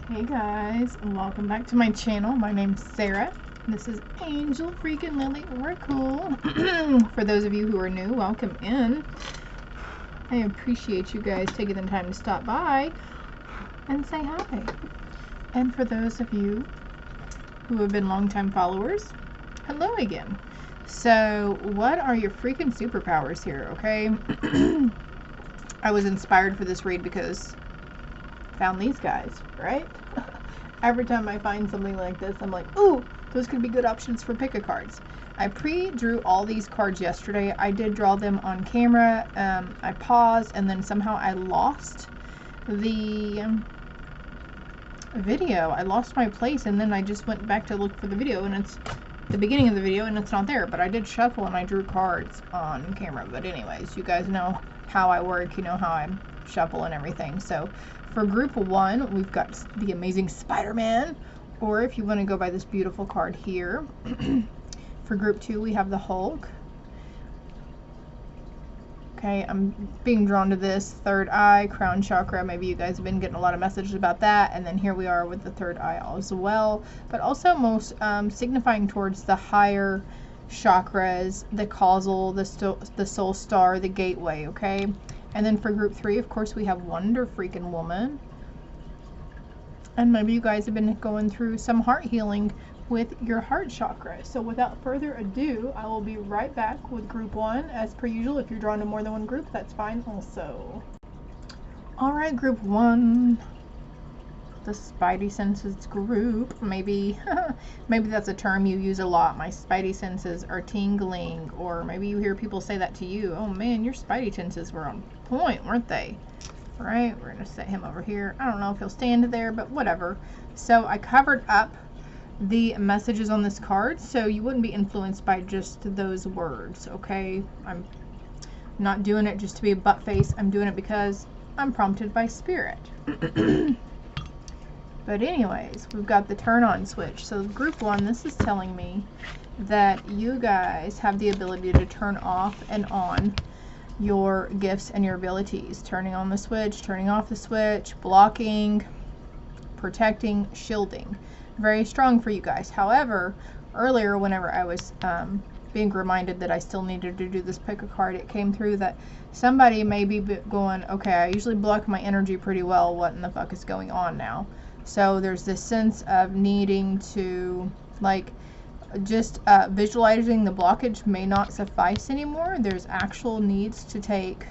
Hey guys, and welcome back to my channel. My name's Sarah. This is Angel freaking Lily Oracle. For those of you who are new, welcome in. I appreciate you guys taking the time to stop by and say hi. And for those of you who have been longtime followers, hello again. So, what are your freaking superpowers here, okay? I was inspired for this read because I found these guys, right? Every time I find something like this, I'm like, ooh, those could be good options for pick a cards. I pre-drew all these cards yesterday. I did draw them on camera. I paused, and then somehow I lost the video. I lost my place, and then I just went back to look for the video, and it's the beginning of the video, and it's not there. But I did shuffle, and I drew cards on camera. But anyways, you guys know how I work. You know how I shuffle and everything. So for group 1, we've got the amazing Spiderman, or if you want to go by this beautiful card here. For group 2, we have the Hulk. Okay, I'm being drawn to this third eye, crown chakra. Maybe you guys have been getting a lot of messages about that. And then here we are with the third eye as well, but also most signifying towards the higher chakras, the causal, the soul star, the gateway, okay? And then for group 3, of course, we have Wonder Freaking Woman. And maybe you guys have been going through some heart healing with your heart chakra. So without further ado, I will be right back with group 1. As per usual, if you're drawn to more than one group, that's fine also. Alright, group 1. The Spidey Senses group. Maybe that's a term you use a lot. My Spidey senses are tingling. Or maybe you hear people say that to you. Oh man, your Spidey senses were on point, weren't they? Right, we're going to set him over here. I don't know if he'll stand there, but whatever. So I covered up the messages on this card so you wouldn't be influenced by just those words, okay? I'm not doing it just to be a butt face. I'm doing it because I'm prompted by spirit. But anyways, we've got the turn on switch. So group 1, this is telling me that you guys have the ability to turn off and on your gifts and your abilities. Turning on the switch, turning off the switch, blocking, protecting, shielding. Very strong for you guys. However, earlier whenever I was being reminded that I still needed to do this pick a card, it came through that somebody may be going, okay, I usually block my energy pretty well. What in the fuck is going on now? So there's this sense of needing to, like, just visualizing the blockage may not suffice anymore. There's actual needs to take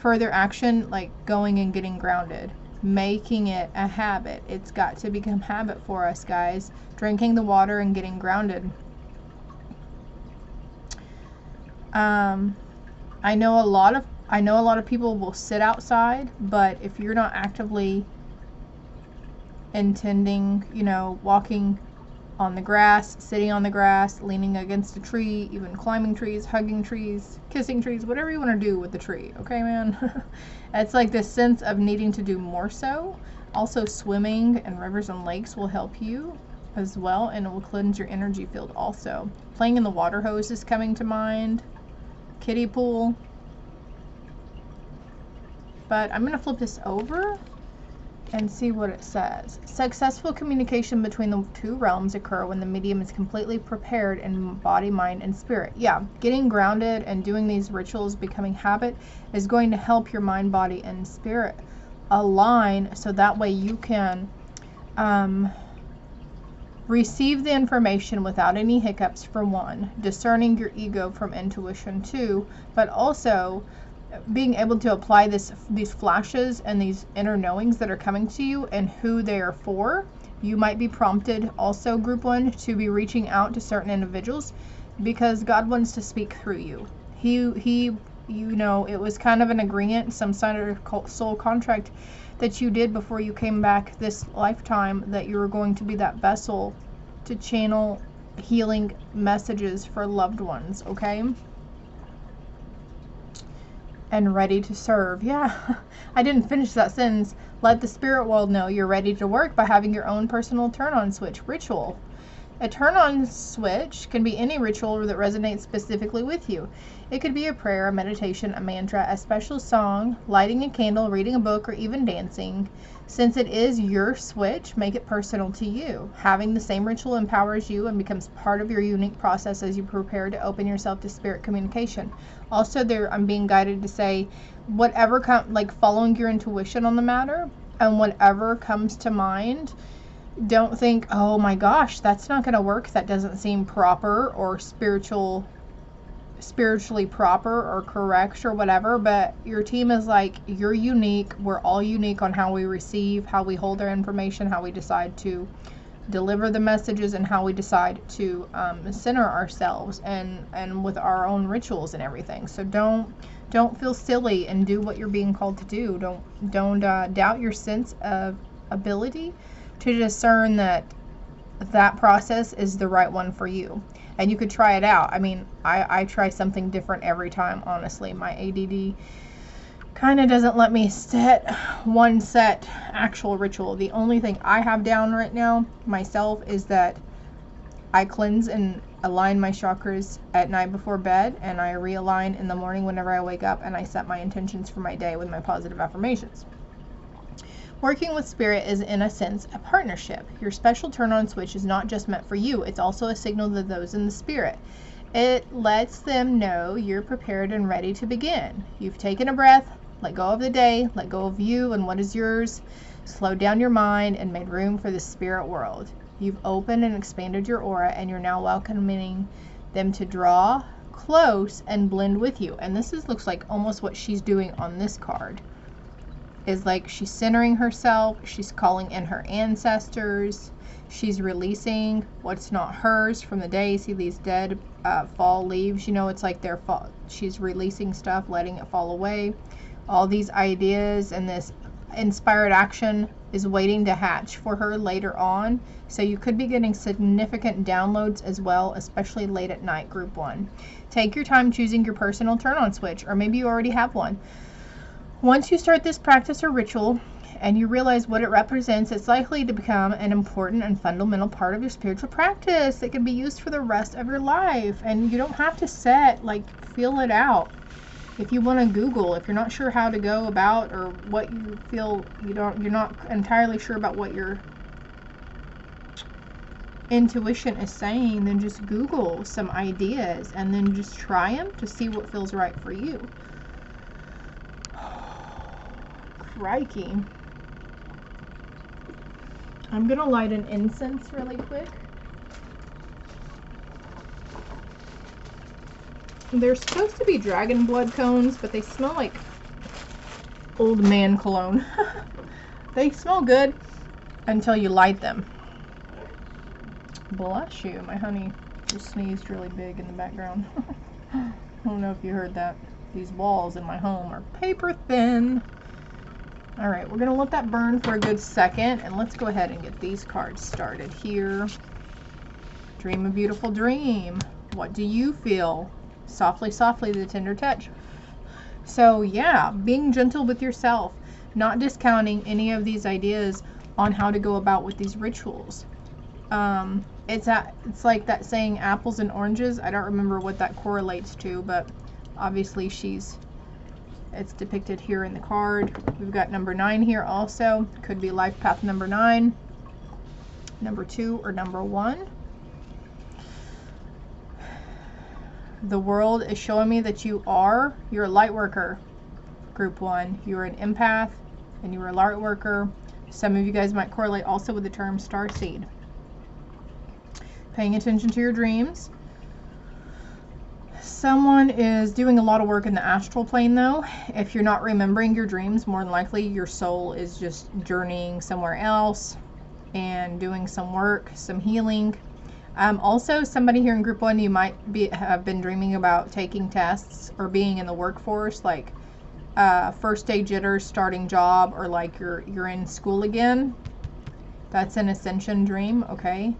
further action, like going and getting grounded, making it a habit. It's got to become habit for us, guys. Drinking the water and getting grounded. I know a lot of people will sit outside, but if you're not actively intending, you know, walking on the grass, sitting on the grass, leaning against a tree, even climbing trees, hugging trees, kissing trees, whatever you want to do with the tree, okay, man? It's like this sense of needing to do more so. Also, swimming and rivers and lakes will help you as well, and it will cleanse your energy field also. Playing in the water hose is coming to mind. Kiddie pool. But I'm going to flip this over and see what it says. Successful communication between the two realms occur when the medium is completely prepared in body, mind, and spirit. Yeah, getting grounded and doing these rituals, becoming habit, is going to help your mind, body, and spirit align so that way you can receive the information without any hiccups, for 1, discerning your ego from intuition, 2, but also being able to apply these flashes and these inner knowings that are coming to you and who they are for. You might be prompted also, group 1, to be reaching out to certain individuals because God wants to speak through you. He you know, it was kind of an agreement, some sort of soul contract that you did before you came back this lifetime, that you were going to be that vessel to channel healing messages for loved ones, okay? And ready to serve. Yeah, I didn't finish that sentence. Let the spirit world know you're ready to work by having your own personal turn-on switch ritual. A turn-on switch can be any ritual that resonates specifically with you. It could be a prayer, a meditation, a mantra, a special song, lighting a candle, reading a book, or even dancing. Since it is your switch, make it personal to you. Having the same ritual empowers you and becomes part of your unique process as you prepare to open yourself to spirit communication. Also, I'm being guided to say, whatever like following your intuition on the matter, and whatever comes to mind, don't think, oh my gosh, that's not going to work. That doesn't seem proper or spiritually proper or correct or whatever. But your team is like, you're unique. We're all unique on how we receive, how we hold our information, how we decide to deliver the messages, and how we decide to center ourselves and with our own rituals and everything. So don't feel silly and do what you're being called to do. Don't doubt your sense of ability to discern that process is the right one for you. And you could try it out. I mean, I try something different every time, honestly. My ADD kind of doesn't let me set one set actual ritual. The only thing I have down right now myself is that I cleanse and align my chakras at night before bed, and I realign in the morning whenever I wake up, and I set my intentions for my day with my positive affirmations. Working with spirit is, in a sense, a partnership. Your special turn-on switch is not just meant for you, it's also a signal to those in the spirit. It lets them know you're prepared and ready to begin. You've taken a breath, let go of the day, let go of you and what is yours, slowed down your mind, and made room for the spirit world. You've opened and expanded your aura, and you're now welcoming them to draw close and blend with you. And this looks like almost what she's doing on this card. Is like she's centering herself, she's calling in her ancestors, she's releasing what's not hers from the day. See these dead fall leaves, you know, it's like they're fall. She's releasing stuff, letting it fall away. All these ideas and this inspired action is waiting to hatch for her later on. So you could be getting significant downloads as well, especially late at night, group 1. Take your time choosing your personal turn-on switch, or maybe you already have one. Once you start this practice or ritual and you realize what it represents, it's likely to become an important and fundamental part of your spiritual practice that can be used for the rest of your life. And you don't have to feel it out. If you want to Google, if you're not sure how to go about, or what you feel you're not entirely sure about what your intuition is saying, then just Google some ideas and then just try them to see what feels right for you. Crikey. I'm gonna light an incense really quick. They're supposed to be dragon blood cones, but they smell like old man cologne. They smell good until you light them. Bless you. My honey just sneezed really big in the background. I don't know if you heard that. These walls in my home are paper thin. Alright, we're going to let that burn for a good second, and let's go ahead and get these cards started here. Dream a beautiful dream. What do you feel? Softly, softly, the tender touch. So yeah, being gentle with yourself, not discounting any of these ideas on how to go about with these rituals. It's like that saying, apples and oranges. I don't remember what that correlates to, but obviously it's depicted here in the card. We've got number 9 here also. Could be life path number 9, number 2, or number 1. The world is showing me that you're a light worker, group 1. You're an empath and you're a light worker. Some of you guys might correlate also with the term starseed. Paying attention to your dreams. Someone is doing a lot of work in the astral plane though. If you're not remembering your dreams, more than likely your soul is just journeying somewhere else and doing some work, some healing. Also, somebody here in group 1, you might have been dreaming about taking tests or being in the workforce, like first day jitters, starting job, or like you're in school again. That's an ascension dream, okay?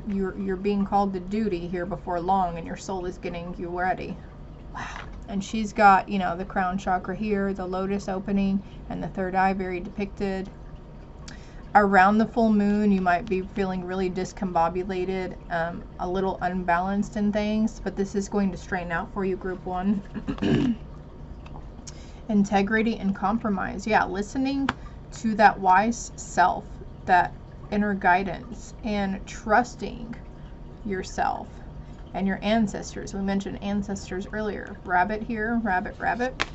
You're being called to duty here before long, and your soul is getting you ready. Wow. And she's got, you know, the crown chakra here, the lotus opening, and the third eye very depicted. Around the full moon, you might be feeling really discombobulated, a little unbalanced in things, but this is going to straighten out for you, group 1. Integrity and compromise. Yeah, listening to that wise self, that inner guidance, and trusting yourself and your ancestors. We mentioned ancestors earlier. Rabbit here, rabbit, rabbit.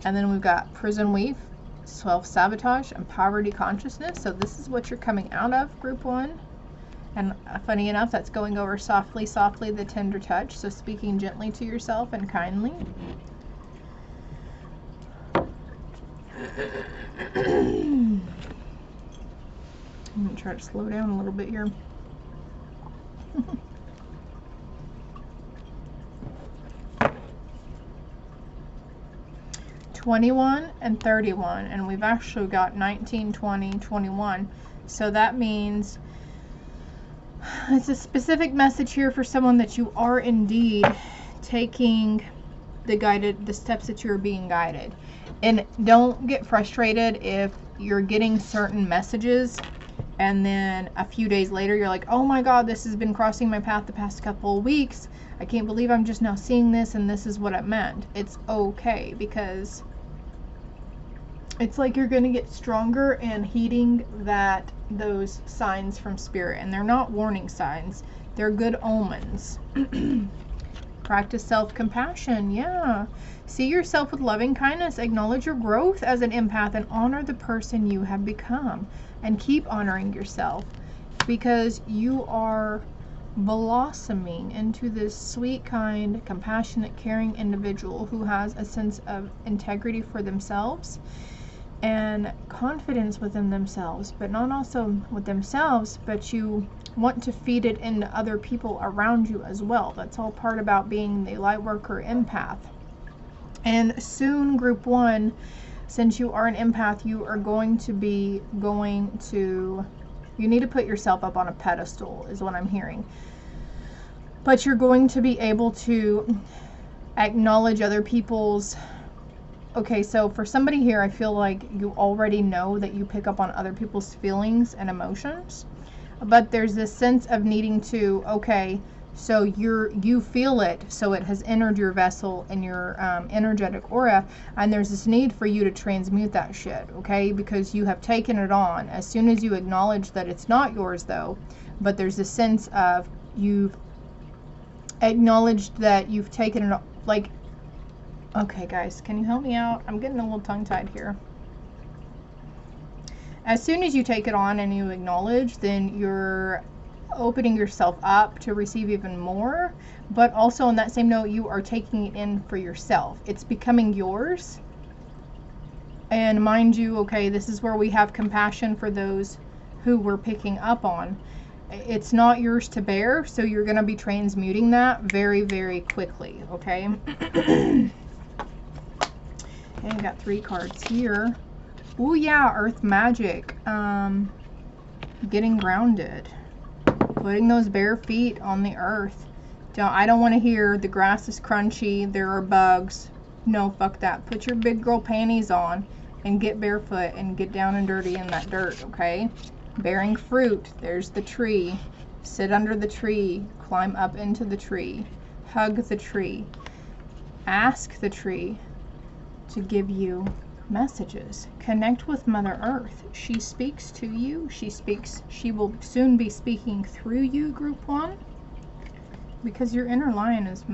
And then we've got prison weave, self-sabotage, and poverty consciousness. So this is what you're coming out of, group 1. And funny enough, that's going over softly, softly, the tender touch. So speaking gently to yourself and kindly. I'm going to try to slow down a little bit here. 21 and 31, and we've actually got 19, 20, 21. So that means it's a specific message here for someone that you are indeed taking the steps that you're being guided. And don't get frustrated if you're getting certain messages and then a few days later you're like, oh my God, this has been crossing my path the past couple of weeks. I can't believe I'm just now seeing this and this is what it meant. It's okay, because it's like you're going to get stronger and heeding those signs from spirit. And they're not warning signs. They're good omens. Practice self-compassion. Yeah. See yourself with loving kindness. Acknowledge your growth as an empath and honor the person you have become. And keep honoring yourself, because you are blossoming into this sweet, kind, compassionate, caring individual who has a sense of integrity for themselves and confidence within themselves, but not also with themselves, but you want to feed it into other people around you as well. That's all part about being the light worker empath. And soon, group 1, since you are an empath, you are going to you need to put yourself up on a pedestal, is what I'm hearing. But you're going to be able to acknowledge other people's. Okay, so for somebody here, I feel like you already know that you pick up on other people's feelings and emotions. But there's this sense of needing to, okay, so you feel it, so it has entered your vessel and your energetic aura, and there's this need for you to transmute that shit, okay? Because you have taken it on. As soon as you acknowledge that it's not yours, though, but there's a sense of you've acknowledged that you've taken it, like, okay, guys, can you help me out? I'm getting a little tongue-tied here. As soon as you take it on and you acknowledge, then you're opening yourself up to receive even more. But also on that same note, you are taking it in for yourself. It's becoming yours. And mind you, okay, this is where we have compassion for those who we're picking up on. It's not yours to bear, so you're going to be transmuting that very, very quickly, okay? Okay, I got 3 cards here. Oh yeah, earth magic. Getting grounded. Putting those bare feet on the earth. I don't want to hear the grass is crunchy, there are bugs. No, fuck that. Put your big girl panties on and get barefoot and get down and dirty in that dirt, okay? Bearing fruit. There's the tree. Sit under the tree. Climb up into the tree. Hug the tree. Ask the tree to give you messages. Connect with Mother Earth. She speaks to you. She will soon be speaking through you, group 1. Because your inner lion is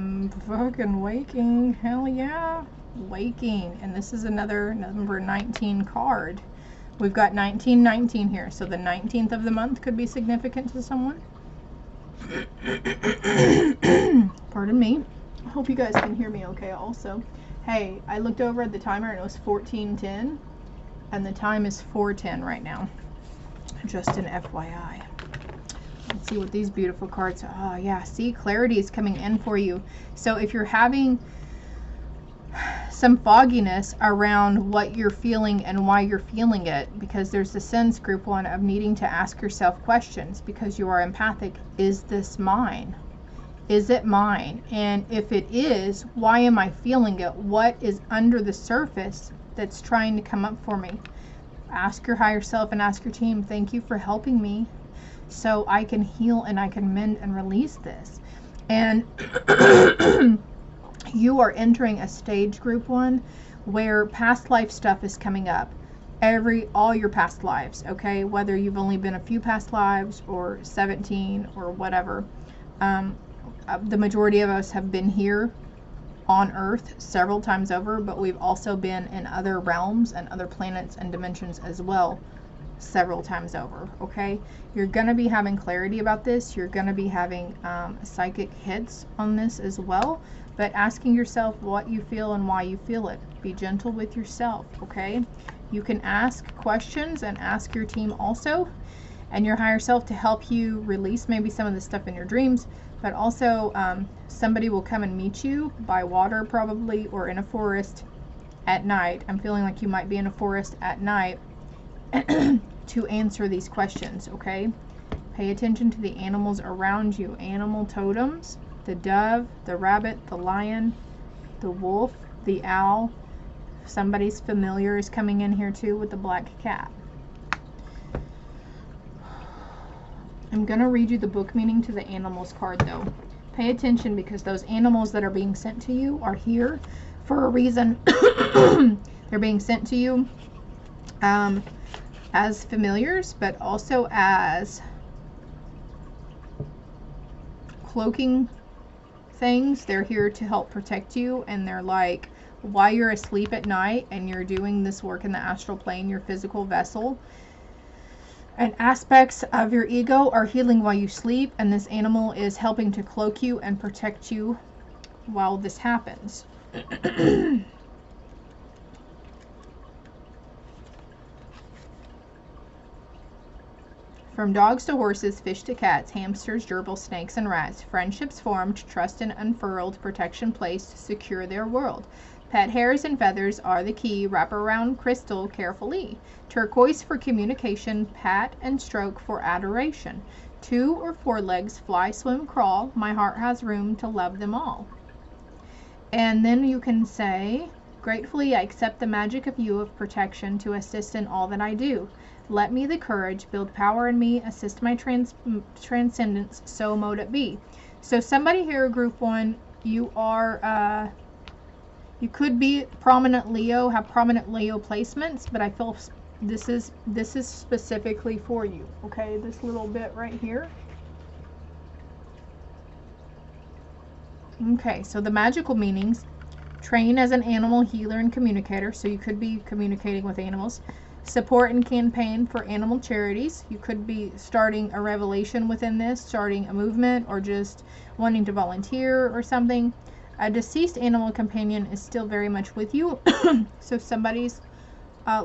fucking waking. Hell yeah. Waking. And this is another number 19 card. We've got 1919 here. So the 19th of the month could be significant to someone. Pardon me. I hope you guys can hear me okay also. Hey, I looked over at the timer and it was 14:10, and the time is 4:10 right now. Just an FYI. Let's see what these beautiful cards are. Oh yeah, see, clarity is coming in for you. So if you're having some fogginess around what you're feeling and why you're feeling it, because there's a sense, group 1, of needing to ask yourself questions because you are empathic. Is this mine? Is it mine? And if it is, why am I feeling it? What is under the surface that's trying to come up for me? Ask your higher self and ask your team, thank you for helping me so I can heal and I can mend and release this. And you are entering a stage, group 1, where past life stuff is coming up. all your past lives, okay? Whether you've only been a few past lives or 17 or whatever. The majority of us have been here on Earth several times over, but we've also been in other realms and other planets and dimensions as well several times over, okay? You're going to be having clarity about this. You're going to be having psychic hits on this as well, but asking yourself what you feel and why you feel it. Be gentle with yourself, okay? You can ask questions and ask your team also and your higher self to help you release maybe some of the stuff in your dreams, but also somebody will come and meet you by water probably, or in a forest at night. I'm feeling like you might be in a forest at night to answer these questions, okay? Pay attention to the animals around you. Animal totems, the dove, the rabbit, the lion, the wolf, the owl. Somebody's familiar is coming in here too with the black cat. I'm going to read you the book meaning to the animals card though. Pay attention, because those animals that are being sent to you are here for a reason. They're being sent to you as familiars, but also as cloaking things. They're here to help protect you, and they're like, while you're asleep at night and you're doing this work in the astral plane, your physical vessel and aspects of your ego are healing while you sleep, and this animal is helping to cloak you and protect you while this happens. From dogs to horses, fish to cats, hamsters, gerbils, snakes, and rats, friendships formed, trust and unfurled, protection placed to secure their world. Pet hairs and feathers are the key. Wrap around crystal carefully. Turquoise for communication. Pat and stroke for adoration. 2 or 4 legs. Fly, swim, crawl. My heart has room to love them all. And then you can say, gratefully I accept the magic of you of protection to assist in all that I do. Let me the courage, build power in me, assist my transcendence, so mote it be. So somebody here, group 1, you are... you could be prominent Leo, have prominent Leo placements, but I feel this is specifically for you, okay? This little bit right here. Okay, so the magical meanings: train as an animal healer and communicator, so you could be communicating with animals. Support and campaign for animal charities. You could be starting a revelation within this, starting a movement, or just wanting to volunteer or something. A deceased animal companion is still very much with you. So somebody's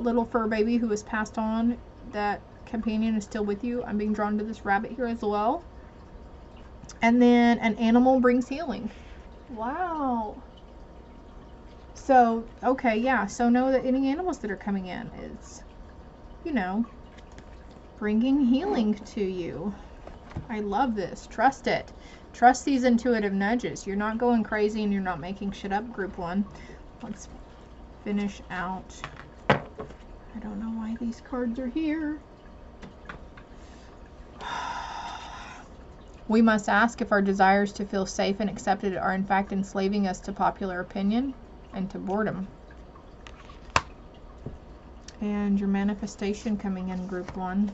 little fur baby who has passed on, that companion is still with you. I'm being drawn to this rabbit here as well. And then an animal brings healing. Wow. So, okay, yeah. So know that any animals that are coming in is, you know, bringing healing to you. I love this. Trust it. Trust these intuitive nudges. You're not going crazy and you're not making shit up, group 1. Let's finish out. I don't know why these cards are here. We must ask if our desires to feel safe and accepted are in fact enslaving us to popular opinion and to boredom. And your manifestation coming in, group 1.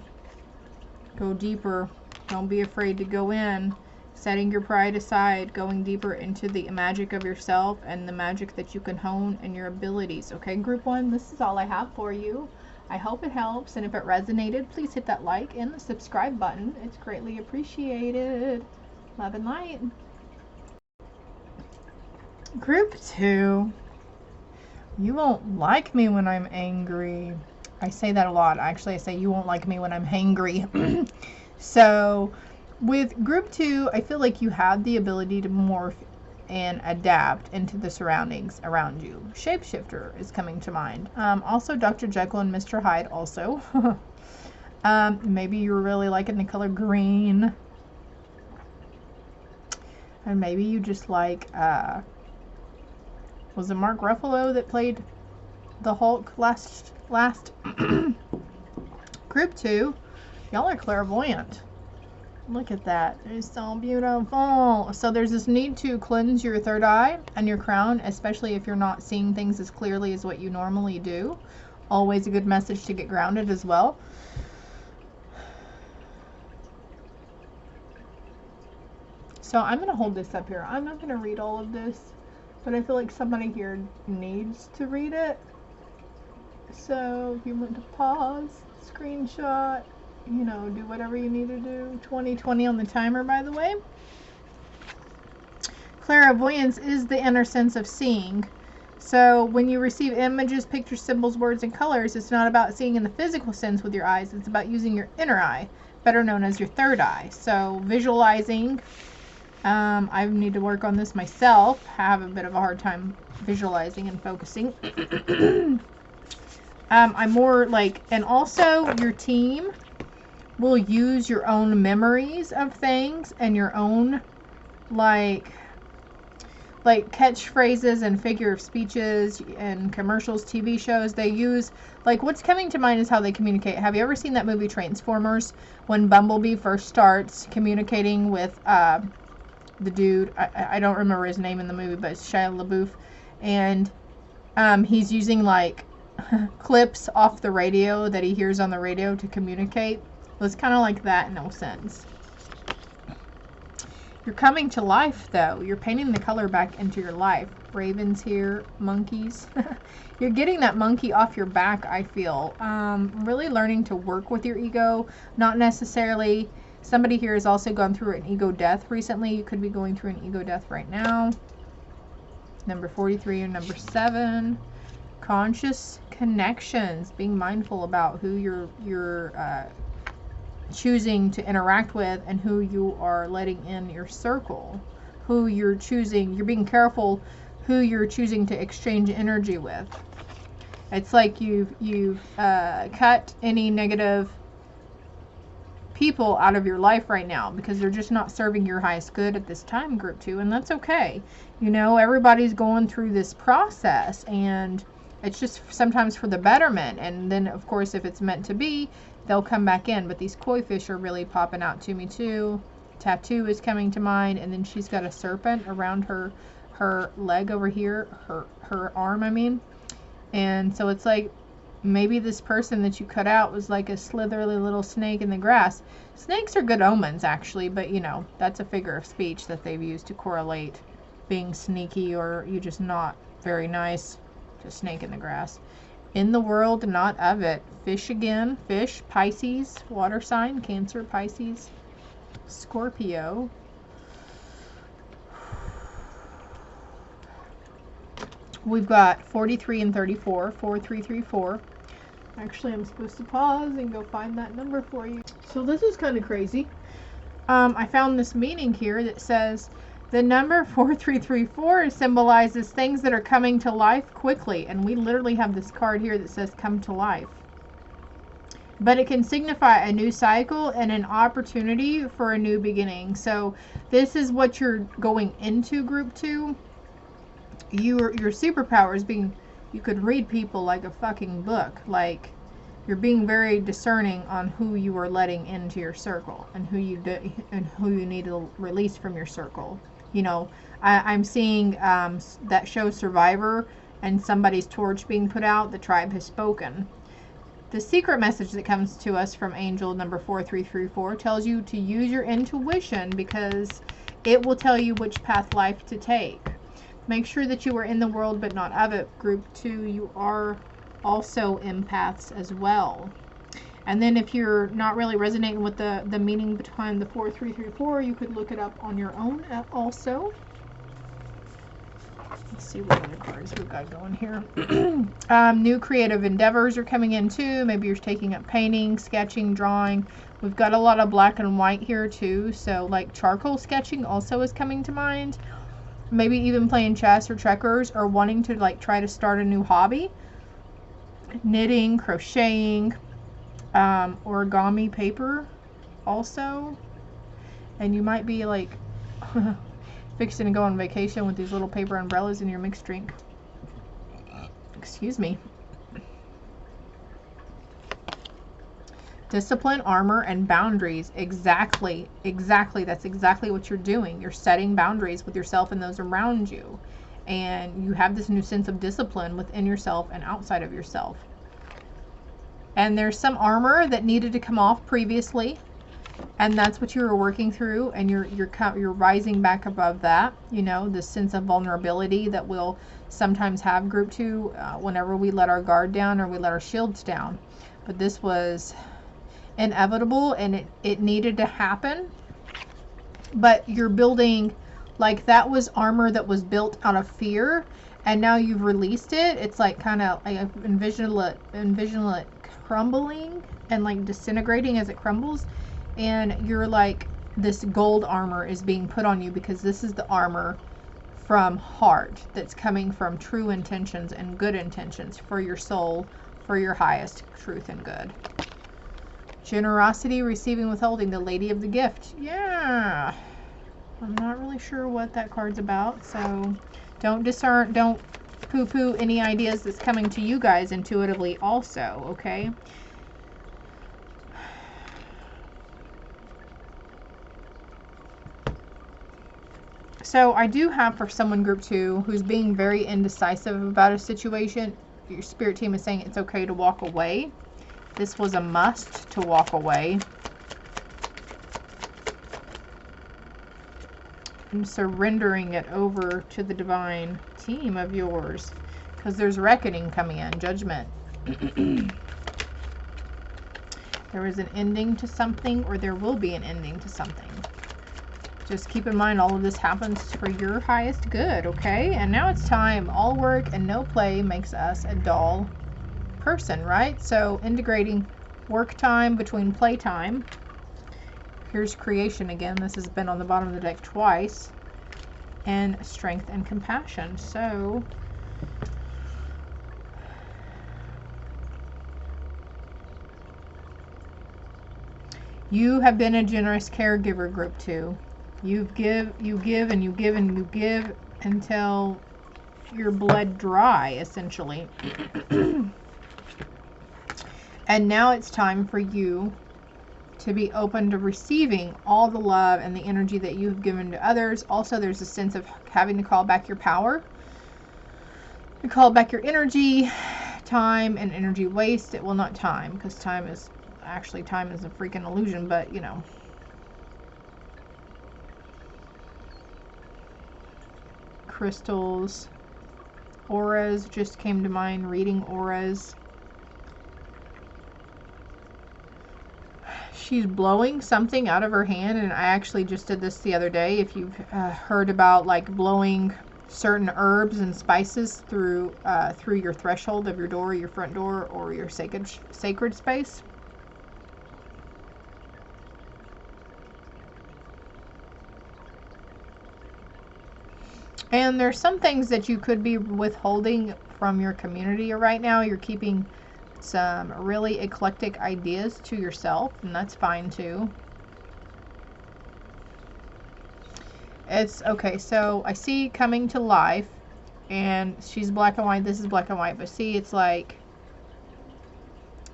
Go deeper. Don't be afraid to go in. Setting your pride aside, going deeper into the magic of yourself and the magic that you can hone and your abilities. Okay, group 1, this is all I have for you. I hope it helps, and if it resonated, please hit that like and the subscribe button. It's greatly appreciated. Love and light. Group 2. You won't like me when I'm angry. I say that a lot. Actually, I say you won't like me when I'm hangry. So with group 2, I feel like you have the ability to morph and adapt into the surroundings around you. Shapeshifter is coming to mind. Also Dr. Jekyll and Mr. Hyde also. Maybe you're really liking the color green. And maybe you just like, was it Mark Ruffalo that played the Hulk last? Group 2, y'all are clairvoyant. Look at that. It's so beautiful. So there's this need to cleanse your third eye and your crown, especially if you're not seeing things as clearly as what you normally do, Always a good message to get grounded as well. So I'm going to hold this up here. I'm not going to read all of this, but I feel like somebody here needs to read it. So if you want to pause, screenshot, you know, do whatever you need to do. 2020 on the timer, by the way. Clairvoyance is the inner sense of seeing. So when you receive images, pictures, symbols, words, and colors, it's not about seeing in the physical sense with your eyes. It's about using your inner eye, better known as your third eye. So visualizing, I need to work on this myself. I have a bit of a hard time visualizing and focusing. I'm more like, and also your team will use your own memories of things and your own like catchphrases and figure of speeches and commercials, TV shows. They use, like, what's coming to mind is how they communicate. Have you ever seen that movie Transformers, when Bumblebee first starts communicating with the dude, I don't remember his name in the movie, but it's Shia LaBeouf, and he's using like clips off the radio that he hears on the radio to communicate. Well, it's kind of like that in a sense. You're coming to life, though. You're painting the color back into your life. Ravens here, monkeys. You're getting that monkey off your back, I feel. Really learning to work with your ego. Not necessarily... Somebody here has also gone through an ego death recently. You could be going through an ego death right now. Number 43 and number 7. Conscious connections. Being mindful about who you're choosing to interact with and who you are letting in your circle, who you're choosing. You're being careful who you're choosing to exchange energy with. It's like you've cut any negative people out of your life right now because they're just not serving your highest good at this time, group 2, and that's okay. You know, everybody's going through this process, and it's just sometimes for the betterment. And then of course, if it's meant to be, they'll come back in. But these koi fish are really popping out to me too. Tattoo is coming to mind, and then she's got a serpent around her leg over here, her arm, I mean. And so it's like maybe this person that you cut out was like a slithery little snake in the grass. Snakes are good omens, actually, but you know, that's a figure of speech that they've used to correlate being sneaky or you just not very nice to snake in the grass. In the world, not of it. Fish again. Fish, Pisces, water sign, Cancer, Pisces, Scorpio. We've got 43 and 34, 4334. Actually, I'm supposed to pause and go find that number for you. So this is kind of crazy. I found this meaning here that says the number 4334 symbolizes things that are coming to life quickly. And we literally have this card here that says come to life. But it can signify a new cycle and an opportunity for a new beginning. So this is what you're going into, group 2. Your superpower is being, you could read people like a fucking book. Like, you're being very discerning on who you are letting into your circle and who you do and who you need to release from your circle. You know, I'm seeing that show Survivor, and somebody's torch being put out. The tribe has spoken. The secret message that comes to us from angel number 4334 tells you to use your intuition because it will tell you which path life to take. Make sure that you are in the world but not of it. Group 2, you are also empaths as well. And then if you're not really resonating with the meaning behind the 4334, you could look it up on your own also. Let's see what other cards we've got going here. New creative endeavors are coming in too. Maybe you're taking up painting, sketching, drawing. We've got a lot of black and white here too. So like charcoal sketching also is coming to mind. Maybe even playing chess or checkers, or wanting to like try to start a new hobby. Knitting, crocheting, origami paper also. And you might be like fixing to go on vacation with these little paper umbrellas in your mixed drink. Excuse me. Discipline, armor, and boundaries. Exactly. That's exactly what you're doing. You're setting boundaries with yourself and those around you. And you have this new sense of discipline within yourself and outside of yourself. And there's some armor that needed to come off previously, and that's what you were working through, and you're rising back above that. You know, this sense of vulnerability that we'll sometimes have, group 2, whenever we let our guard down or we let our shields down. But this was inevitable, and it needed to happen. But you're building, like, that was armor that was built out of fear, and now you've released it. It's like kind of like envision it crumbling and like disintegrating as it crumbles, and you're like, this gold armor is being put on you because this is the armor from heart that's coming from true intentions and good intentions for your soul, for your highest truth and good. Generosity, receiving, withholding, the Lady of the Gift. Yeah, I'm not really sure what that card's about, so don't poo-poo any ideas that's coming to you guys intuitively also, okay? So I do have, for someone, group 2, who's being very indecisive about a situation, your spirit team is saying it's okay to walk away. This was a must to walk away. And surrendering it over to the divine team of yours, because there's reckoning coming in, judgment. There is an ending to something, or there will be an ending to something. Just keep in mind, all of this happens for your highest good, okay? And now it's time. All work and no play makes us a dull person, right? So integrating work time between play time. Here's creation again. This has been on the bottom of the deck twice. And strength and compassion. So you have been a generous caregiver, group 2. You give and you give and you give until your blood dry, essentially. And now it's time for you to be open to receiving all the love and the energy that you've given to others. Also, there's a sense of having to call back your power. You call back your energy, time, and energy waste. It will not time, because time is a freaking illusion, but you know. Crystals, auras just came to mind, reading auras. She's blowing something out of her hand, and I actually just did this the other day. If you've heard about like blowing certain herbs and spices through your threshold of your door, your front door, or your sacred space. And there's some things that you could be withholding from your community right now. You're keeping some really eclectic ideas to yourself, and that's fine too. It's okay. So I see coming to life, and she's black and white. This is black and white, but see, it's like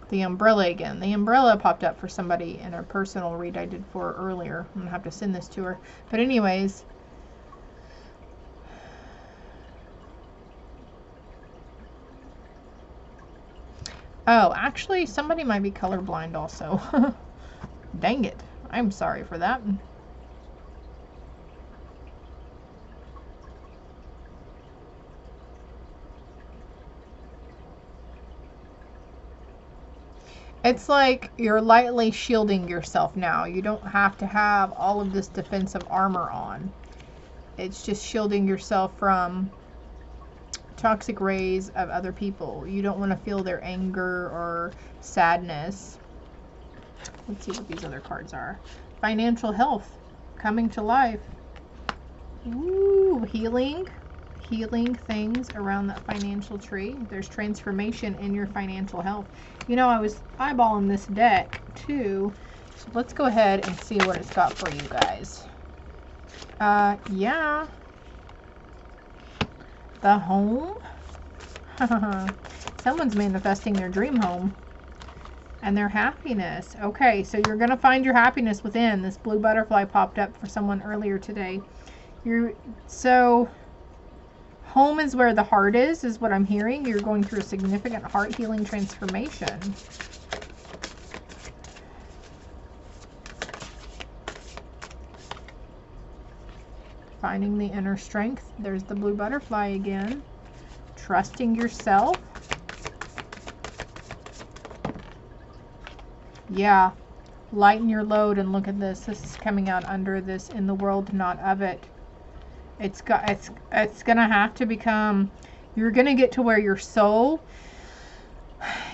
the umbrella again. The umbrella popped up for somebody in a personal read I did for her earlier. I'm gonna have to send this to her. But anyways, oh, actually, somebody might be colorblind also. Dang it. I'm sorry for that. It's like you're lightly shielding yourself now. You don't have to have all of this defensive armor on. It's just shielding yourself from toxic rays of other people. You don't want to feel their anger or sadness. Let's see what these other cards are. Financial health, coming to life. Ooh, healing things around that financial tree. There's transformation in your financial health. You know, I was eyeballing this deck too, so let's go ahead and see what it's got for you guys. Yeah. The home. Someone's manifesting their dream home and their happiness. Okay, so you're gonna find your happiness within. This blue butterfly popped up for someone earlier today. So home is where the heart is what I'm hearing. You're going through a significant heart healing transformation. Finding the inner strength. There's the blue butterfly again. Trusting yourself. Yeah. Lighten your load, and look at this. This is coming out under this, in the world, not of it. It's gonna have to become, you're gonna get to where your soul,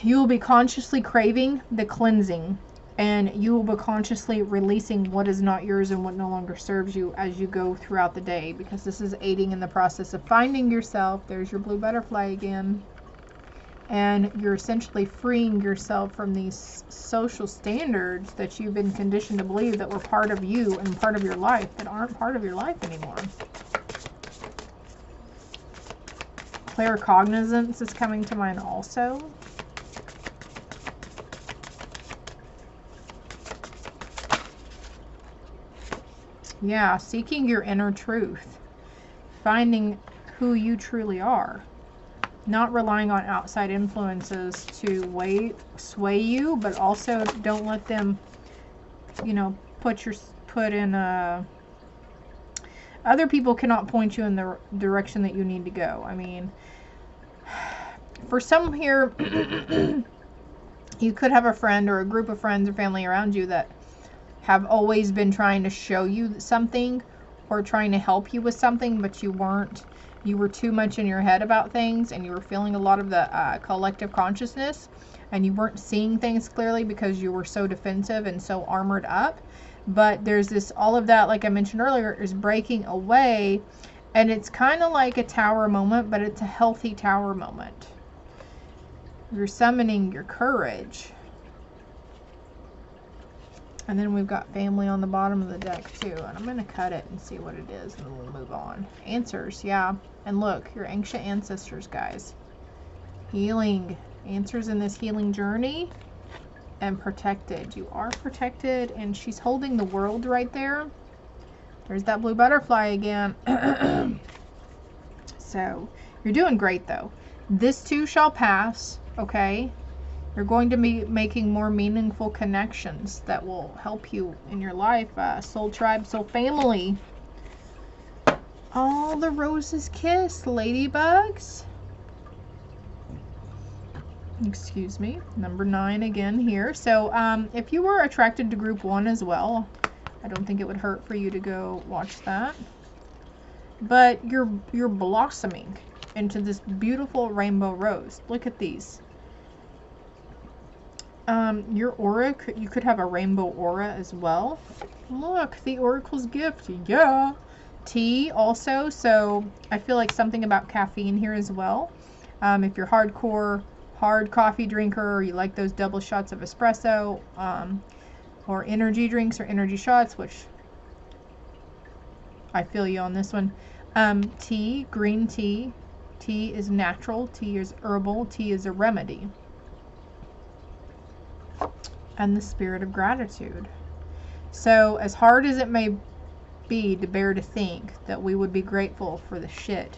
you will be consciously craving the cleansing, and you will be consciously releasing what is not yours and what no longer serves you as you go throughout the day, because this is aiding in the process of finding yourself. There's your blue butterfly again. And you're essentially freeing yourself from these social standards that you've been conditioned to believe that were part of you and part of your life that aren't part of your life anymore. Claircognizance is coming to mind also. Yeah, seeking your inner truth. Finding who you truly are. Not relying on outside influences to sway you, but also don't let them, you know, put in a... Other people cannot point you in the direction that you need to go. I mean, for some here, you could have a friend or a group of friends or family around you that have always been trying to show you something or trying to help you with something, but you weren't. You were too much in your head about things, and you were feeling a lot of the collective consciousness, and you weren't seeing things clearly because you were so defensive and so armored up. But there's this, all of that, like I mentioned earlier, is breaking away, and it's kind of like a tower moment, but it's a healthy tower moment. You're summoning your courage. And then we've got family on the bottom of the deck too. And I'm going to cut it and see what it is, and then we'll move on. Answers, yeah. And look, your ancient ancestors, guys. Healing. Answers in this healing journey. And protected. You are protected. And she's holding the world right there. There's that blue butterfly again. So, you're doing great though. This too shall pass, okay? You're going to be making more meaningful connections that will help you in your life. Soul tribe, soul family. All the roses kiss, ladybugs. Excuse me. Number 9 again here. So if you were attracted to group 1 as well, I don't think it would hurt for you to go watch that. But you're blossoming into this beautiful rainbow rose. Look at these. Your aura, you could have a rainbow aura as well. Look, the oracle's gift. Yeah. Tea also. So I feel like something about caffeine here as well. If you're hardcore hard coffee drinker, or you like those double shots of espresso, or energy drinks or energy shots, which I feel you on this one. Tea, green tea. Tea is natural. Tea is herbal. Tea is a remedy. And the spirit of gratitude. So as hard as it may be to bear to think that we would be grateful for the shit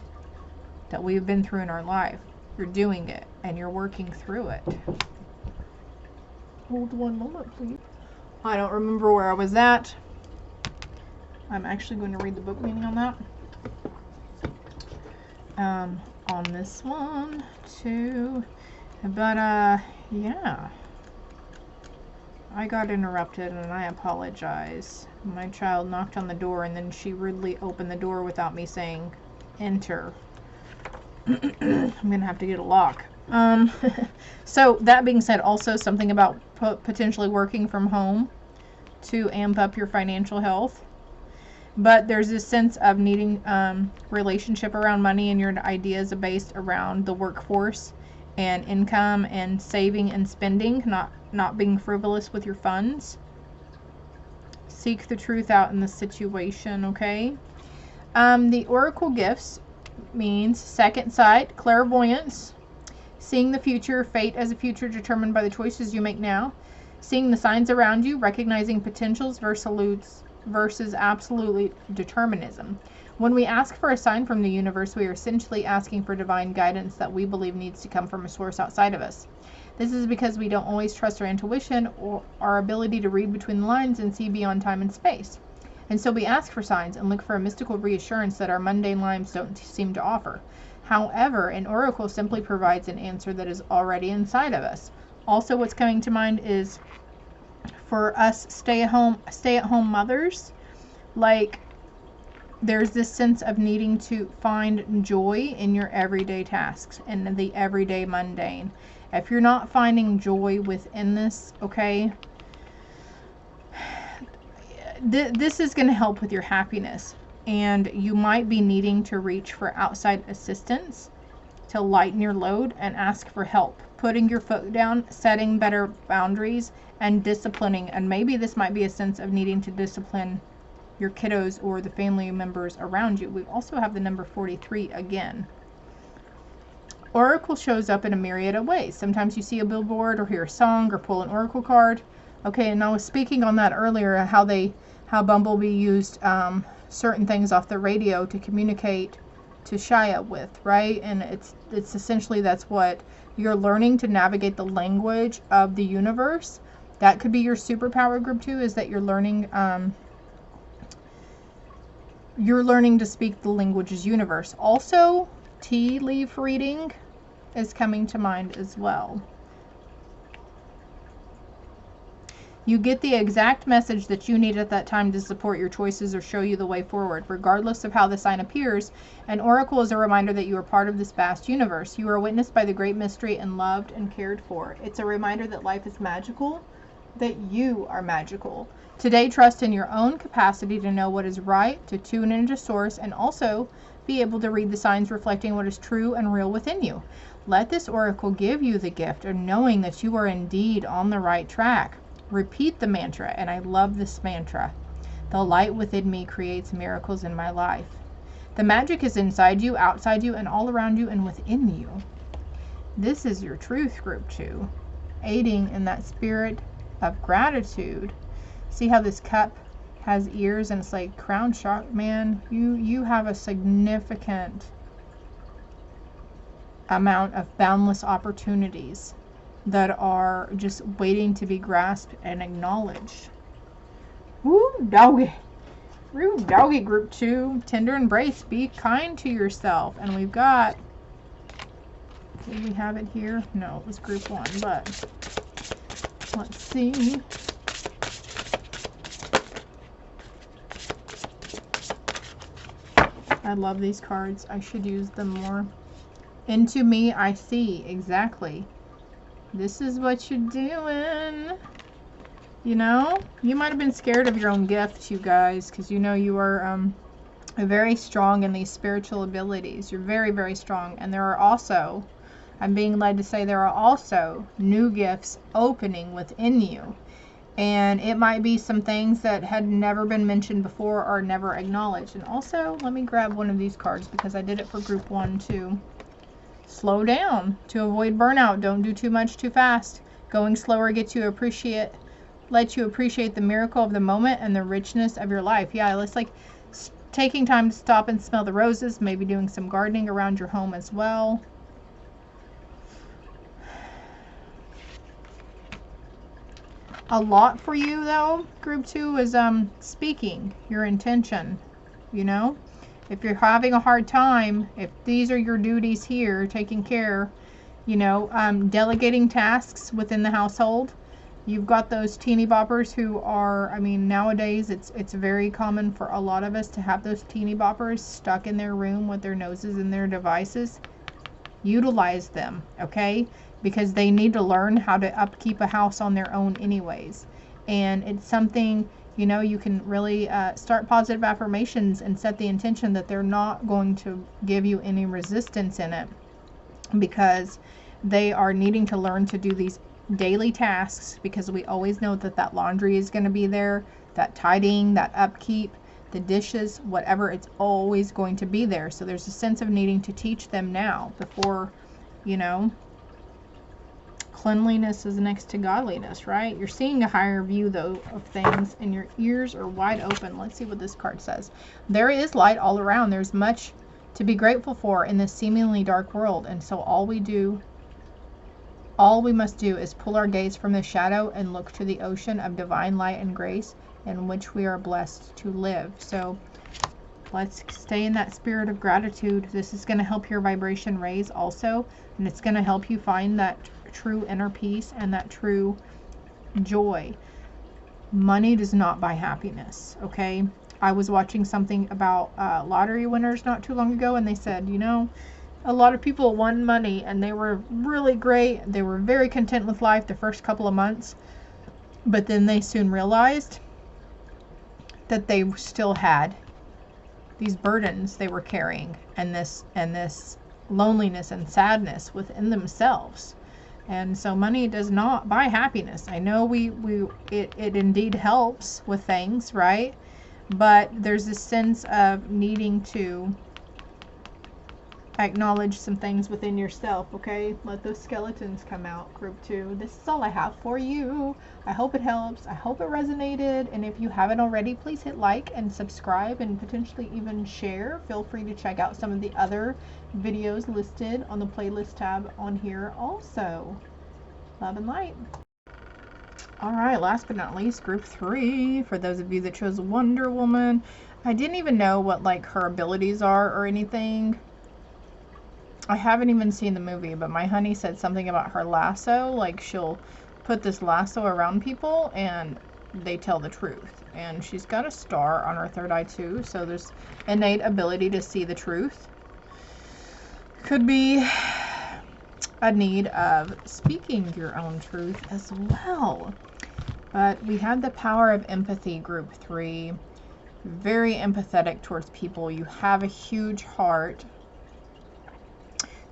that we've been through in our life, you're doing it and you're working through it. Hold one moment, please. I don't remember where I was at. I'm actually going to read the book meaning on that. On this one too. But yeah. I got interrupted and I apologize. My child knocked on the door and then she rudely opened the door without me saying enter. I'm gonna have to get a lock. So that being said, also something about potentially working from home to amp up your financial health. But there's this sense of needing relationship around money, and your ideas are based around the workforce and income and saving and spending, not being frivolous with your funds. Seek the truth out in the situation, okay? The oracle gifts means second sight, clairvoyance, seeing the future, fate as a future determined by the choices you make now, seeing the signs around you, recognizing potentials versus absolute determinism. When we ask for a sign from the universe, we are essentially asking for divine guidance that we believe needs to come from a source outside of us. This is because we don't always trust our intuition or our ability to read between the lines and see beyond time and space. And so we ask for signs and look for a mystical reassurance that our mundane lives don't seem to offer. However, an oracle simply provides an answer that is already inside of us. Also, what's coming to mind is for us stay-at-home mothers, like there's this sense of needing to find joy in your everyday tasks and the everyday mundane. If you're not finding joy within this, okay, this is going to help with your happiness, and you might be needing to reach for outside assistance to lighten your load and ask for help, putting your foot down, setting better boundaries, and disciplining. And maybe this might be a sense of needing to discipline your kiddos or the family members around you. We also have the number 43 again. Oracle shows up in a myriad of ways. Sometimes you see a billboard or hear a song or pull an oracle card. Okay, and I was speaking on that earlier, how Bumblebee used certain things off the radio to communicate to Shia with, right? And it's essentially, that's what you're learning, to navigate the language of the universe. That could be your superpower, group 2, is that you're learning to speak the language's universe. Also, tea leaf reading is coming to mind as well. You get the exact message that you need at that time to support your choices or show you the way forward. Regardless of how the sign appears, an oracle is a reminder that you are part of this vast universe. You are witnessed by the great mystery and loved and cared for. It's a reminder that life is magical, that you are magical. Today, trust in your own capacity to know what is right, to tune into source, and also be able to read the signs reflecting what is true and real within you. Let this oracle give you the gift of knowing that you are indeed on the right track. Repeat the mantra, and I love this mantra. The light within me creates miracles in my life. The magic is inside you, outside you, and all around you and within you. This is your truth, group 2. Aiding in that spirit of gratitude. See how this cup has ears and it's like crown chakra? Man, you have a significant amount of boundless opportunities that are just waiting to be grasped and acknowledged. Woo, doggy. Rude doggy, group 2. Tender embrace. Be kind to yourself. And we've got, did we have it here? No, it was group 1, but let's see. I love these cards. I should use them more. Into me I see. Exactly. This is what you're doing. You know, you might have been scared of your own gift, you guys, because you know you are very strong in these spiritual abilities. You're very, very strong. And there are also, I'm being led to say, there are also new gifts opening within you. And it might be some things that had never been mentioned before or never acknowledged. And also, let me grab one of these cards because I did it for group 1 too. Slow down to avoid burnout. Don't do too much too fast. Going slower gets you lets you appreciate the miracle of the moment and the richness of your life. Yeah, it's like taking time to stop and smell the roses, maybe doing some gardening around your home as well. A lot for you though, group 2, is speaking your intention, you know? If you're having a hard time, if these are your duties here, taking care, you know, delegating tasks within the household. You've got those teeny boppers who are, I mean, nowadays it's very common for a lot of us to have those teeny boppers stuck in their room with their noses in their devices. Utilize them, okay? Because they need to learn how to upkeep a house on their own anyways. And it's something, you know, you can really start positive affirmations and set the intention that they're not going to give you any resistance in it, because they are needing to learn to do these daily tasks, because we always know that that laundry is going to be there, that tidying, that upkeep, the dishes, whatever, it's always going to be there. So there's a sense of needing to teach them now before, you know, cleanliness is next to godliness, right? You're seeing a higher view, though, of things, and your ears are wide open. Let's see what this card says. There is light all around. There's much to be grateful for in this seemingly dark world, and so all we must do is pull our gaze from the shadow and look to the ocean of divine light and grace. in which we are blessed to live. So let's stay in that spirit of gratitude. This is going to help your vibration raise also, and it's going to help you find that true inner peace and that true joy. Money does not buy happiness, okay? I was watching something about lottery winners not too long ago, and they said, you know, a lot of people won money and they were really great. They were very content with life the first couple of months, but then they soon realized that they still had these burdens they were carrying, and this loneliness and sadness within themselves. And so money does not buy happiness. I know it indeed helps with things, right? But there's this sense of needing to acknowledge some things within yourself, okay? Let those skeletons come out, group 2. This is all I have for you. I hope it helps. I hope it resonated. And if you haven't already, please hit like and subscribe and potentially even share. Feel free to check out some of the other videos listed on the playlist tab on here also. Love and light. All right, last but not least, group 3. For those of you that chose Wonder Woman, I didn't even know what like her abilities are or anything. I haven't even seen the movie, but my honey said something about her lasso. Like, she'll put this lasso around people and they tell the truth. And she's got a star on her third eye too, so there's innate ability to see the truth. Could be a need of speaking your own truth as well. But we have the power of empathy, group 3. Very empathetic towards people. You have a huge heart.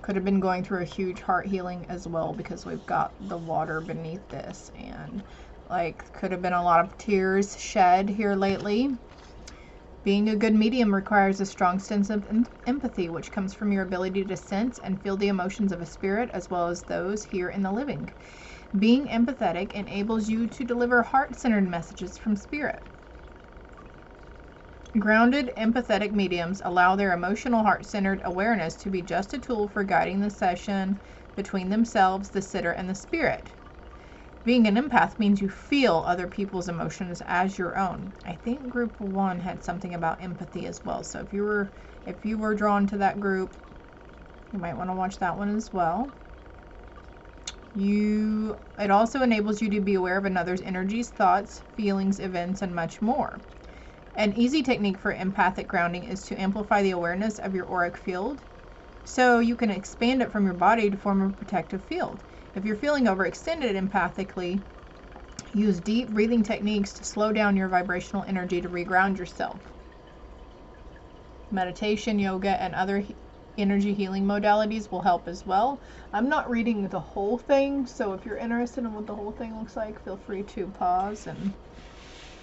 Could have been going through a huge heart healing as well, because we've got the water beneath this, and like could have been a lot of tears shed here lately. Being a good medium requires a strong sense of empathy, which comes from your ability to sense and feel the emotions of a spirit as well as those here in the living. Being empathetic enables you to deliver heart-centered messages from spirit. Grounded, empathetic mediums allow their emotional, heart-centered awareness to be just a tool for guiding the session between themselves, the sitter, and the spirit. Being an empath means you feel other people's emotions as your own. I think group 1 had something about empathy as well. So if you were drawn to that group, you might want to watch that one as well. It also enables you to be aware of another's energies, thoughts, feelings, events, and much more. An easy technique for empathic grounding is to amplify the awareness of your auric field, so you can expand it from your body to form a protective field. If you're feeling overextended empathically, use deep breathing techniques to slow down your vibrational energy to reground yourself. Meditation, yoga, and other energy healing modalities will help as well. I'm not reading the whole thing, so if you're interested in what the whole thing looks like, feel free to pause and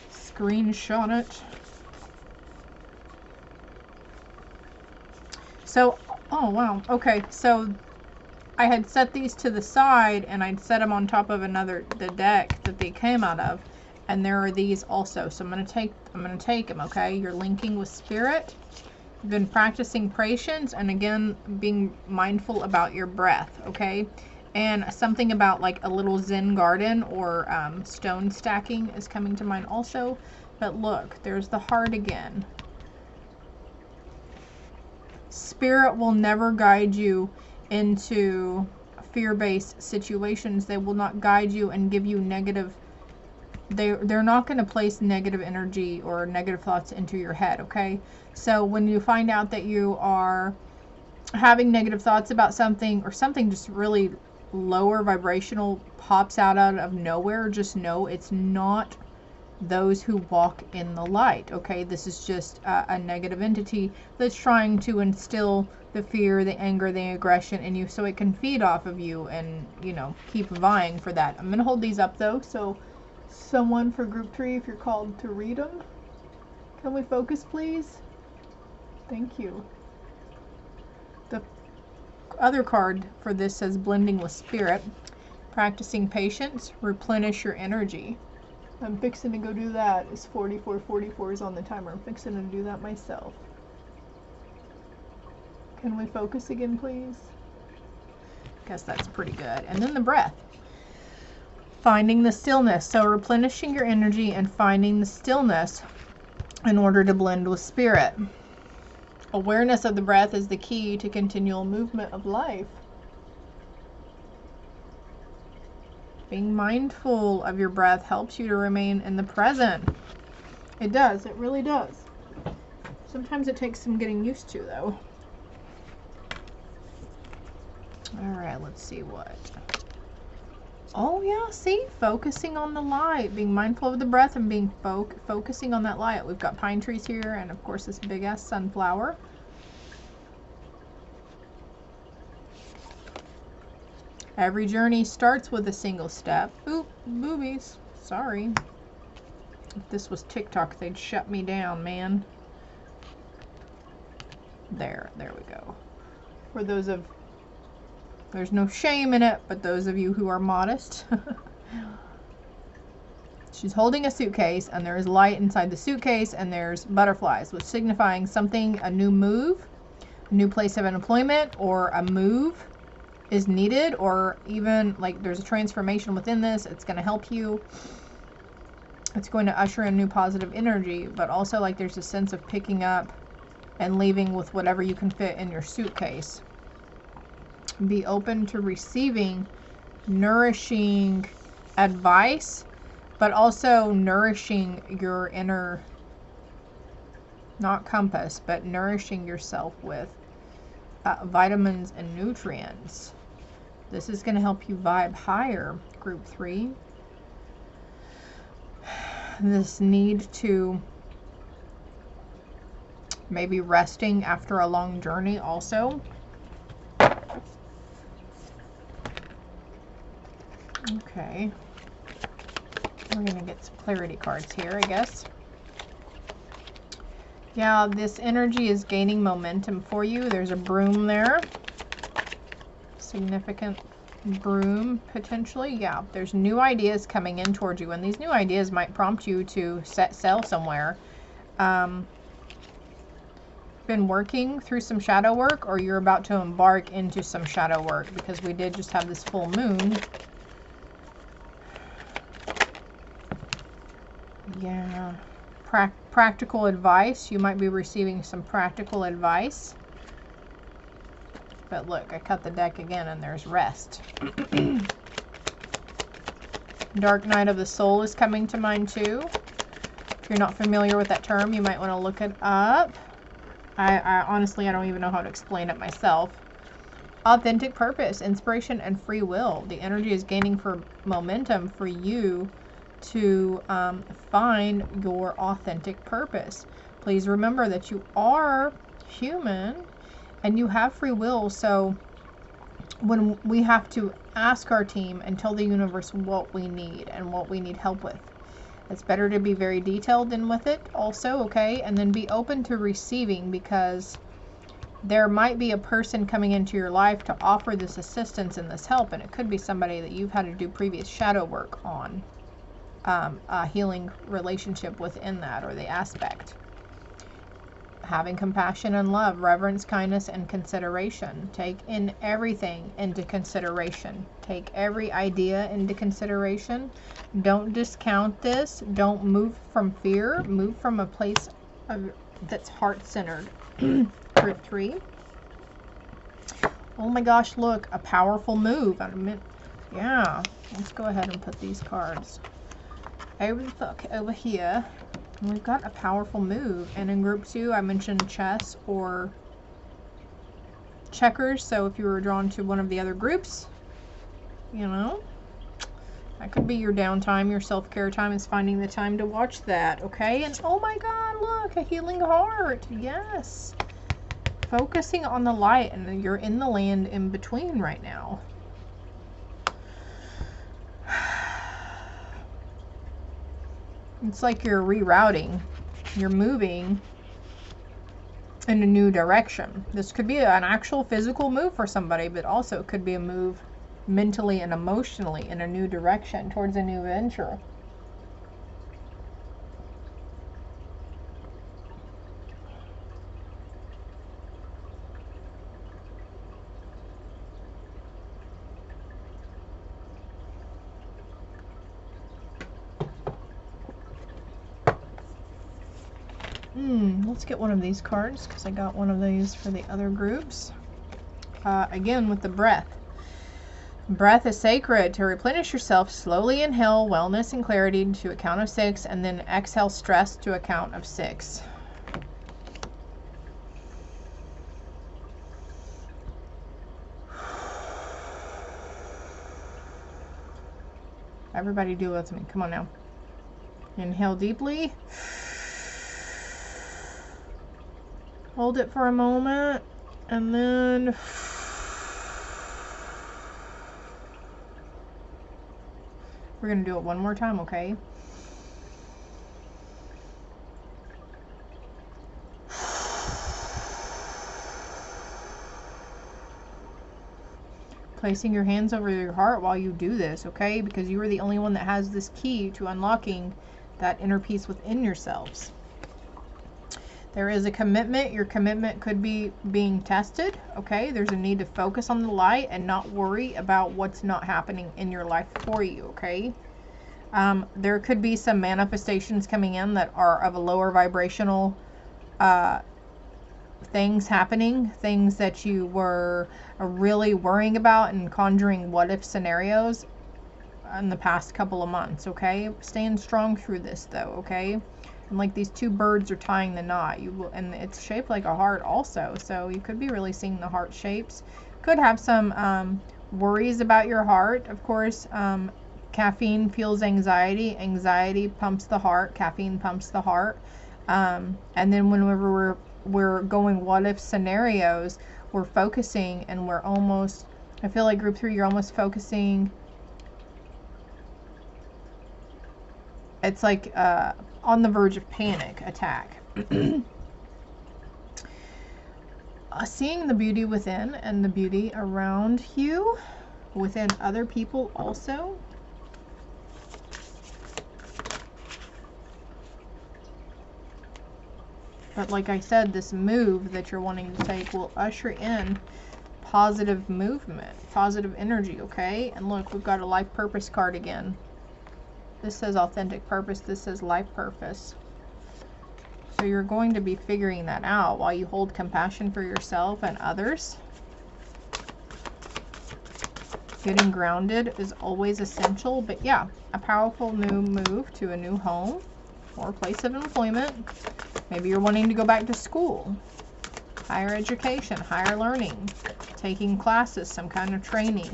screenshot it. So, oh wow, okay, so I had set these to the side and I'd set them on top of the deck that they came out of, and there are these also. So I'm gonna take them, okay? You're linking with spirit. You've been practicing patience, and again, being mindful about your breath, okay? And something about like a little Zen garden or stone stacking is coming to mind also. But look, there's the heart again. Spirit will never guide you into fear-based situations. They will not guide you and give you negative. They're not going to place negative energy or negative thoughts into your head, okay? So when you find out that you are having negative thoughts about something, or something just really lower vibrational pops out of nowhere, just know it's not those who walk in the light, okay? This is just a negative entity that's trying to instill the fear, the anger, the aggression in you, so it can feed off of you and, you know, keep vying for that. I'm gonna hold these up though, so someone for group 3, if you're called to read them, can we focus please? Thank you. The other card for this says blending with spirit, practicing patience, replenish your energy. I'm fixing to go do that. It's 44:44 is on the timer. I'm fixing to do that myself. Can we focus again, please? Guess that's pretty good. And then the breath. Finding the stillness. So replenishing your energy and finding the stillness in order to blend with spirit. Awareness of the breath is the key to continual movement of life. Being mindful of your breath helps you to remain in the present. It does. It really does. Sometimes it takes some getting used to, though. Alright, let's see what. Oh, yeah, see? Focusing on the light. Being mindful of the breath and being focusing on that light. We've got pine trees here and, of course, this big-ass sunflower. Every journey starts with a single step. Oop, boobies. Sorry. If this was TikTok, they'd shut me down, man. There we go. For those of... There's no shame in it, but those of you who are modest. She's holding a suitcase, and there is light inside the suitcase, and there's butterflies, which signifying something, a new move, a new place of employment, or a move is needed, or even like there's a transformation within this. It's going to help you. It's going to usher in new positive energy, but also like there's a sense of picking up and leaving with whatever you can fit in your suitcase. Be open to receiving nourishing advice, but also nourishing your inner, not compass, but nourishing yourself with vitamins and nutrients. This is going to help you vibe higher, group 3. This need to maybe resting after a long journey also. Okay. We're going to get some clarity cards here, I guess. Yeah, this energy is gaining momentum for you. There's a broom there. Significant broom, potentially. Yeah, there's new ideas coming in towards you, and these new ideas might prompt you to set sail somewhere. Been working through some shadow work, or you're about to embark into some shadow work, because we did just have this full moon. Yeah. Practical advice. You might be receiving some practical advice. But look, I cut the deck again and there's rest. Dark night of the soul is coming to mind too. If you're not familiar with that term, you might want to look it up. I honestly, I don't even know how to explain it myself. Authentic purpose, inspiration, and free will. The energy is gaining for momentum for you to find your authentic purpose. Please remember that you are human and you have free will, so when we have to ask our team and tell the universe what we need and what we need help with, it's better to be very detailed in with it also, okay? And then be open to receiving, because there might be a person coming into your life to offer this assistance and this help, and it could be somebody that you've had to do previous shadow work on. A healing relationship within that, or the aspect. Having compassion and love, reverence, kindness, and consideration. Take in everything into consideration. Take every idea into consideration. Don't discount this. Don't move from fear. Move from a place that's heart-centered. Group 3. Oh my gosh, look, a powerful move. Yeah, let's go ahead and put these cards over here. And we've got a powerful move. And in group 2, I mentioned chess or checkers. So if you were drawn to one of the other groups, you know, that could be your downtime, your self-care time is finding the time to watch that, okay? And oh my God, look, a healing heart. Yes. Focusing on the light, and you're in the land in between right now. It's like you're rerouting. You're moving in a new direction. This could be an actual physical move for somebody, but also it could be a move mentally and emotionally in a new direction towards a new venture. Let's get one of these cards because I got one of these for the other groups. Again, with the breath. Breath is sacred. To replenish yourself, slowly inhale wellness and clarity to a count of 6, and then exhale stress to a count of 6. Everybody do it with me. Come on now. Inhale deeply. Hold it for a moment, and then we're going to do it one more time, okay? Placing your hands over your heart while you do this, okay? Because you are the only one that has this key to unlocking that inner peace within yourselves. There is a commitment. Your commitment could be being tested, okay? There's a need to focus on the light and not worry about what's not happening in your life for you, okay? There could be some manifestations coming in that are of a lower vibrational things happening, things that you were really worrying about and conjuring what if scenarios in the past couple of months, okay? Staying strong through this though, okay? And like these two birds are tying the knot, and it's shaped like a heart also, so you could be really seeing the heart shapes. Could have some worries about your heart, of course. Caffeine fuels anxiety. Anxiety pumps the heart. Caffeine pumps the heart. And then whenever we're going what if scenarios, we're focusing, and we're almost, I feel like group 3, you're almost focusing. It's like on the verge of panic attack. Seeing the beauty within and the beauty around you, within other people also. But like I said, this move that you're wanting to take will usher in positive movement, positive energy, okay? And look, we've got a life purpose card again. This says authentic purpose. This says life purpose. So you're going to be figuring that out while you hold compassion for yourself and others. Getting grounded is always essential. But yeah, a powerful new move to a new home or place of employment. Maybe you're wanting to go back to school. Higher education, higher learning. Taking classes, some kind of training.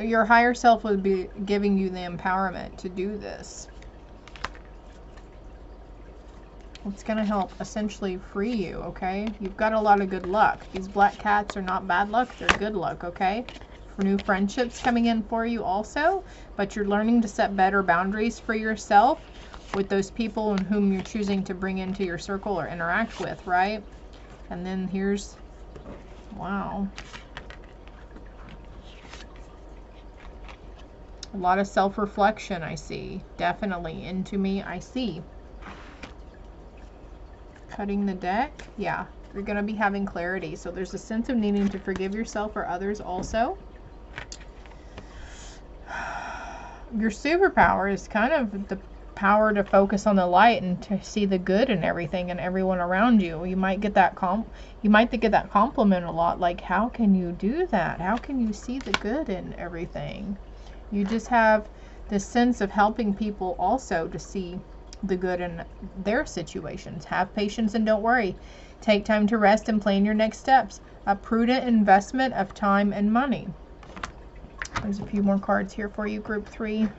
Your higher self would be giving you the empowerment to do this. It's going to help essentially free you, okay? You've got a lot of good luck. These black cats are not bad luck, they're good luck, okay? For new friendships coming in for you also, but you're learning to set better boundaries for yourself with those people in whom you're choosing to bring into your circle or interact with, right? And then here's, wow. A lot of self-reflection I see. Definitely into me I see. Cutting the deck. Yeah, you're going to be having clarity. So there's a sense of needing to forgive yourself or others also. Your superpower is kind of the power to focus on the light and to see the good in everything and everyone around you. You might get that compliment a lot, like, how can you do that? How can you see the good in everything? You just have this sense of helping people also to see the good in their situations. Have patience and don't worry. Take time to rest and plan your next steps. A prudent investment of time and money. There's a few more cards here for you, group 3.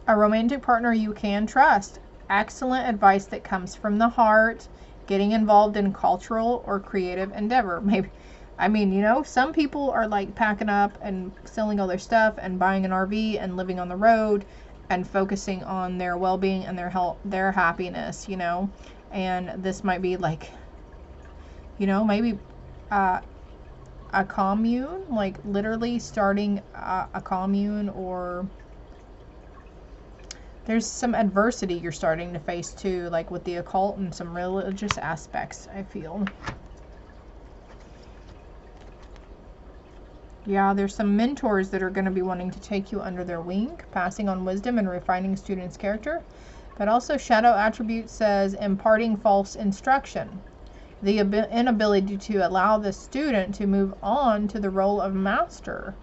A romantic partner you can trust. Excellent advice that comes from the heart. Getting involved in cultural or creative endeavor. Maybe, I mean, you know, some people are like packing up and selling all their stuff and buying an RV and living on the road and focusing on their well-being and their health, their happiness, you know. And this might be like, you know, maybe a commune, like literally starting a commune, or there's some adversity you're starting to face too, like with the occult and some religious aspects, I feel. Yeah, there's some mentors that are going to be wanting to take you under their wing, passing on wisdom and refining students' character. But also shadow attribute says imparting false instruction. The inability to allow the student to move on to the role of master.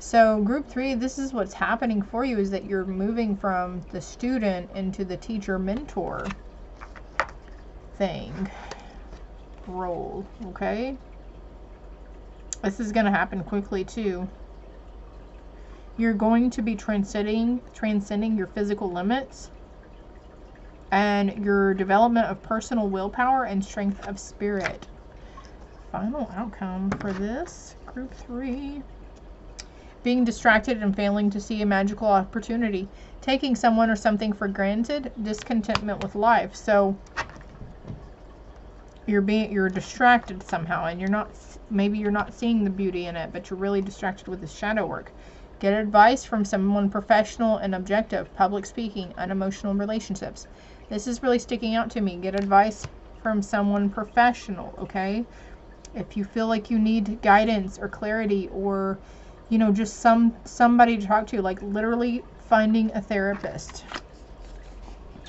So group 3, this is what's happening for you, is that you're moving from the student into the teacher mentor thing role, okay? This is going to happen quickly too. You're going to be transcending your physical limits and your development of personal willpower and strength of spirit. Final outcome for this group 3. Being distracted and failing to see a magical opportunity. Taking someone or something for granted. Discontentment with life. So you're distracted somehow, and maybe you're not seeing the beauty in it, but you're really distracted with the shadow work. Get advice from someone professional and objective. Public speaking, unemotional relationships. This is really sticking out to me. Get advice from someone professional, okay? If you feel like you need guidance or clarity, or just somebody to talk to, like literally finding a therapist.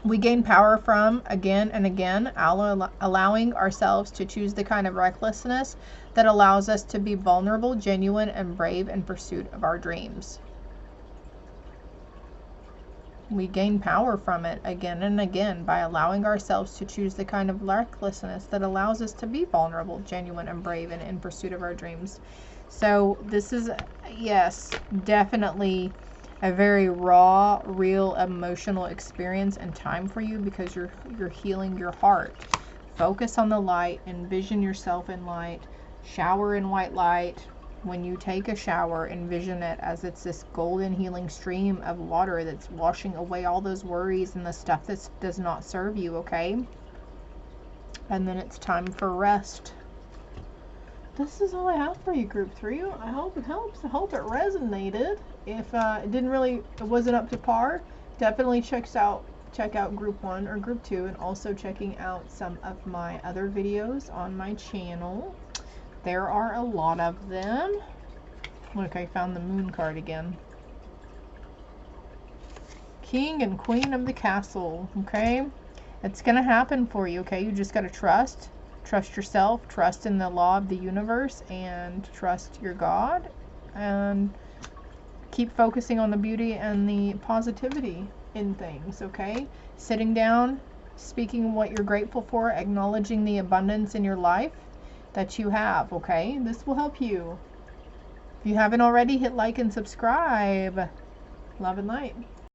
We gain power from, again and again, allowing ourselves to choose the kind of recklessness that allows us to be vulnerable, genuine, and brave in pursuit of our dreams. We gain power from it again and again by allowing ourselves to choose the kind of recklessness that allows us to be vulnerable, genuine, and brave in pursuit of our dreams. So this is, yes, definitely a very raw, real, emotional experience and time for you, because you're healing your heart. Focus on the light. Envision yourself in light. Shower in white light. When you take a shower, envision it as it's this golden healing stream of water that's washing away all those worries and the stuff that does not serve you, okay? And then it's time for rest. This is all I have for you, group 3. I hope it helps. I hope it resonated. If it wasn't up to par, definitely check out group 1 or group 2, and also checking out some of my other videos on my channel. There are a lot of them. Look, I found the moon card again. King and Queen of the Castle, okay? It's gonna happen for you, okay? You just gotta trust. Trust yourself, trust in the law of the universe, and trust your God, and keep focusing on the beauty and the positivity in things, okay? Sitting down, speaking what you're grateful for, acknowledging the abundance in your life that you have, okay? This will help you. If you haven't already, hit like and subscribe. Love and light.